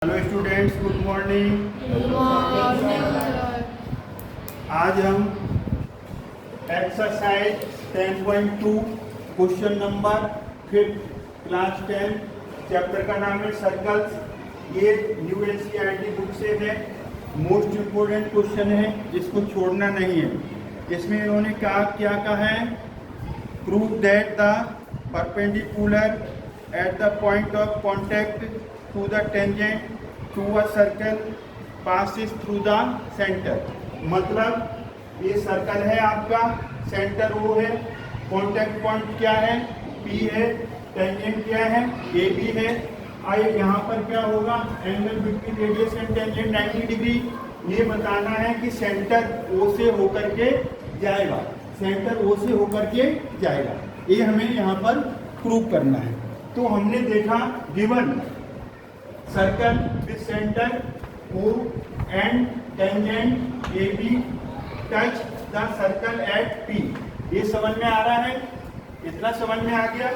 Hello students, good morning. आज हम exercise 10.2 question number 5 class 10 chapter का नाम है सर्कल्स। ये न्यू एनसीईआरटी बुक से है। मोस्ट इम्पोर्टेंट क्वेश्चन है, इसको छोड़ना नहीं है। इसमें इन्होंने क्या कहा है, prove that the perpendicular at the point of contact to the tangent to a circle passes through the centre. मतलब ये सर्कल है आपका, सेंटर O है, कॉन्टैक्ट पॉइंट क्या है, P है, टेंजेंट क्या है, AB है। आइए यहाँ पर क्या होगा, angle between radius and tangent 90 degree. ये बताना है कि सेंटर O से होकर के जाएगा, सेंटर O से होकर के जाएगा। ये हमें यहाँ पर प्रूव करना है। तो हमने देखा given circle with centre O and tangent AB touch the circle eight P। ये समझ में आ रहा है, इतना समझ में आ गया।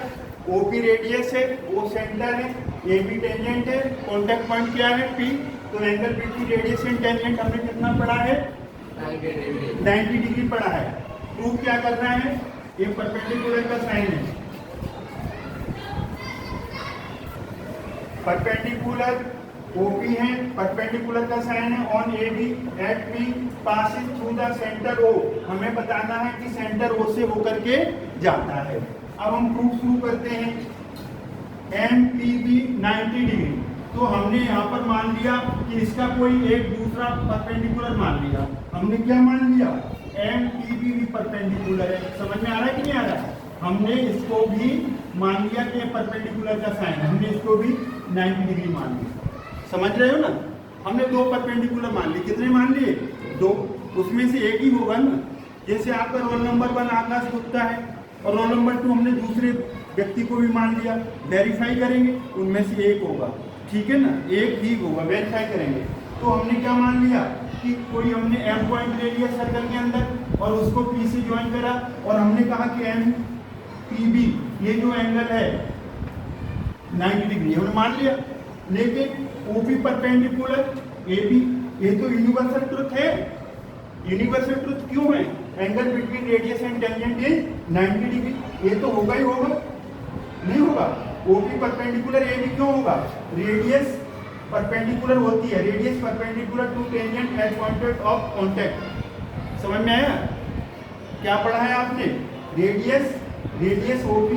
OP रेडियस है, O सेंटर है, AB टेंजेंट है, कॉन्टैक्ट पॉइंट क्या है, P। तो angle between radius and tangent हमने कितना पढ़ा है, 90 डिग्री पढ़ा है। प्रूफ क्या करना है, ये परपेंडिकुलर का साइन है, परपेंडिकुलर OP है, परपेंडिकुलर का साइन है on AB at P passing through the centre O। हमें बताना है कि सेंटर O से होकर के जाता है। अब हम प्रूफ शुरू करते हैं। MPB 90 डिग्री, तो हमने यहाँ पर मान लिया कि इसका कोई एक दूसरा परपेंडिकुलर मान लिया। हमने क्या मान लिया, MPB भी परपेंडिकुलर है। समझ में आ रहा है कि नहीं आ रहा है? हमने इसको भी मान लिया कि परपेंडिकुलर का साइन है, हमने इसको भी 90 डिग्री मान लिया। समझ रहे हो ना? हमने दो परपेंडिकुलर मान लिए। कितने मान लिए? दो। उसमें से एक ही होगा ना। जैसे आपका रोल नंबर 1 आकाश गुप्ता है और रोल नंबर 2 हमने दूसरे व्यक्ति को भी मान लिया। वेरीफाई करेंगे, उनमें से एक होगा, ठीक है ना, एक ही होगा, वेरीफाई करेंगे। तो हमने क्या मान लिया कि कोई हमने M पॉइंट ले लिया सर्कल के अंदर और उसको P से ज्वाइन करा और हमने कहा कि MPB ये जो एंगल है 90 डिग्री हमने मान लिया। लेकिन OP परपेंडिकुलर AB, ये तो यूनिवर्सल ट्रुथ है। यूनिवर्सल ट्रुथ क्यों है? Angle between radius and tangent is 90 degree. ये तो होगा ही होगा, नहीं होगा? OP परपेंडिकुलर AB क्यों होगा? रेडियस परपेंडिकुलर होती है, radius perpendicular to tangent at point of contact. समझ में आया? क्या पढ़ा है आपने? Radius OP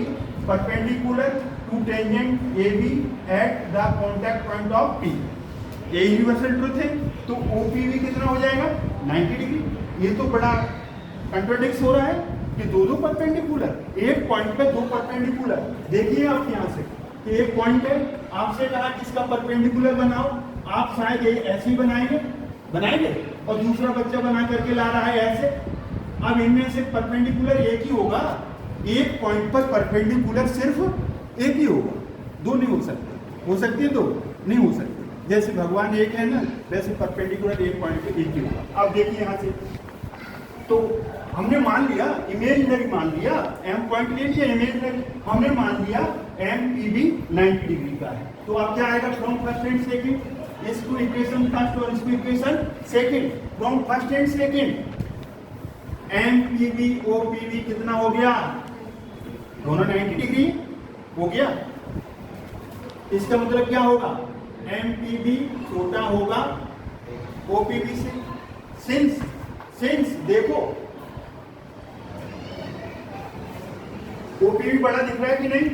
perpendicular to tangent AB at the contact point of P। ये यूनिवर्सल ट्रुथ है। तो OPV कितना हो जाएगा, 90 डिग्री। ये तो बड़ा कंट्राडिक्ट हो रहा है कि दो परपेंडिकुलर, एक पॉइंट पे दो परपेंडिकुलर। देखिए आप यहाँ से कि एक पॉइंट है, आपसे कहा कि इसका परपेंडिकुलर बनाओ, आप शायद ये ऐसे ही बनाएंगे और दूसरा बच्चा बना करके ला रहा है ऐसे। अब इनमें से परपेंडिकुलर एक ही होगा, एक पॉइंट पर परपेंडिकुलर सिर्फ एक ही होगा, दो नहीं हो सकते। हो सकती है दो? नहीं हो सकती। जैसे भगवान एक है ना, वैसे परपेंडिकुलर एक पॉइंट पे एक ही होगा। अब देखिए यहाँ से, तो हमने मान लिया, इमेजिनरी मान लिया, M पॉइंट ले लिया इमेजिनरी, हमने मान लिया MPB 90 डिग्री का है। तो अब क्या आएगा, फ्रॉम फर्स्ट एंड सेकंड, इसको इक्वेशन फर्स्ट और इसको equation second. From first and second MPB OPB कितना हो गया, दोनों 90 डिग्री हो गया। इसका मतलब क्या होगा, MPB छोटा होगा OPB से। सिंस देखो OPB बड़ा दिख रहा है कि नहीं?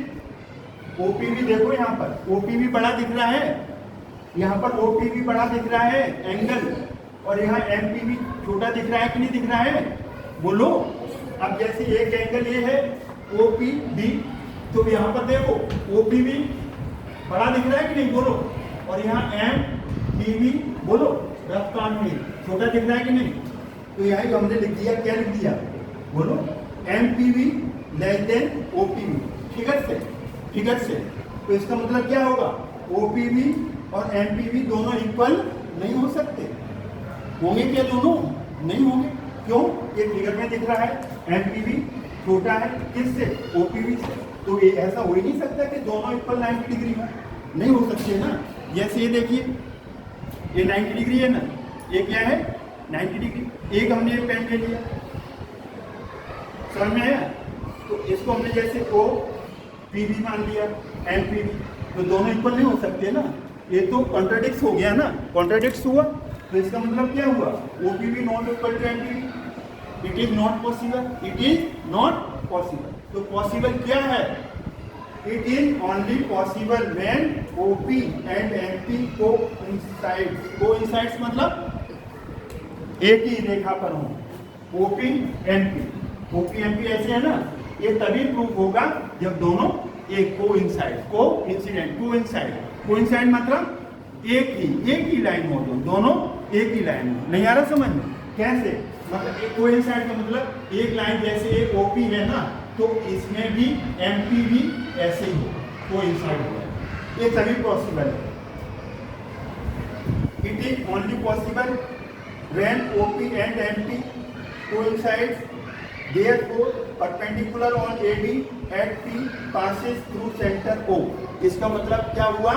OPB देखो यहाँ पर OPB बड़ा दिख रहा है, यहाँ पर OPB बड़ा दिख रहा है एंगल, और यहाँ MPB छोटा दिख रहा है कि नहीं दिख रहा है? बोलो। अब जैसे एक एंगल ये है OPB, तो यहाँ पर देखो OPB बड़ा दिख रहा है कि नहीं, बोलो। और यहाँ MPB बोलो, रफ काम में छोटा दिख रहा है कि नहीं? तो यहाँ हमने लिख दिया, क्या लिख दिया, बोलो, MPB less than OPB। Figure से तो इसका मतलब क्या होगा, OPB और MPB दोनों इक्वल नहीं हो सकते। होंगे क्या दोनों? नहीं होंगे। क्यों? ये फिगर में दिख रहा है MPB छोटा है किससे, OPB से। तो ये ऐसा हो ही नहीं सकता कि दोनों इक्वल 90 डिग्री हो, नहीं हो सकते ना। जैसे ये देखिए, ये 90 डिग्री है ना, ये क्या है 90 डिग्री। एक हमने ये पेन ले लिया, समझ में आया? तो इसको हमने जैसे ओ पी भी मान लिया, एम पी भी, तो दोनों इक्वल नहीं हो सकते ना, ये तो कॉन्ट्राडिक्ट हो गया ना, कॉन्ट्राडिक्ट हुआ। तो इसका मतलब क्या हुआ, ओ पी भी not equal to M P भी, it is not possible, it is not possible. तो पॉसिबल क्या है, it is only possible when OP and MP coincides मतलब एक ही रेखा पर हो। ओपी एमपी ऐसे है ना, ये तभी प्रूफ होगा जब दोनों एक कोइंसाइड मतलब एक ही लाइन हो, दोनों एक ही लाइन हो। नहीं आ रहा समझ में? कैसे? मतलब एक कोइंसाइड का मतलब एक लाइन, जैसे एक ओपी है ना, तो इसमें भी एमपी भी ऐसे ही हो, कोइंसाइड हो, ये तभी पॉसिबल है। It is only possible when OP and MP coincides, therefore perpendicular on AD at P passes through center O। इसका मतलब क्या हुआ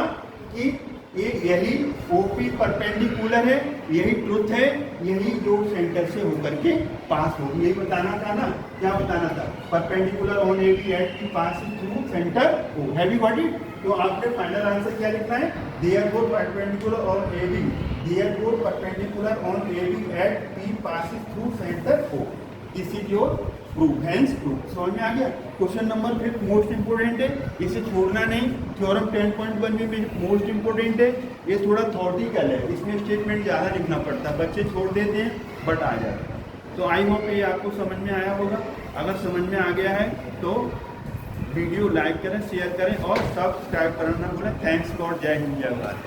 कि यही OP परपेंडिकुलर है, यही ट्रुथ है, यही जो सेंटर से होकर के पास हो, यही बताना था ना। क्या बताना था? Perpendicular on AD at P passes through center O। Have you got it? तो आपने फाइनल आंसर क्या लिखना है, therefore perpendicular on AD, therefore perpendicular on AD at P passes through center O। This is your proof, hence proof. समझ में आ गया? Question number 5 most important है, इसे छोड़ना नहीं। थ्योरम 10.1 में मोस्ट इंपोर्टेंट है, ये थोड़ा थॉटिकल है, इसमें स्टेटमेंट ज़्यादा लिखना पड़ता है, बच्चे छोड़ देते हैं बट आ जाता है। तो आई होप ये आपको समझ में आया होगा। अगर समझ में आ गया है तो वीडियो लाइक करें, शेयर करें और सब्सक्राइब करना ना भूलें। थैंक्स गॉड, जय हिंद, जय भारत।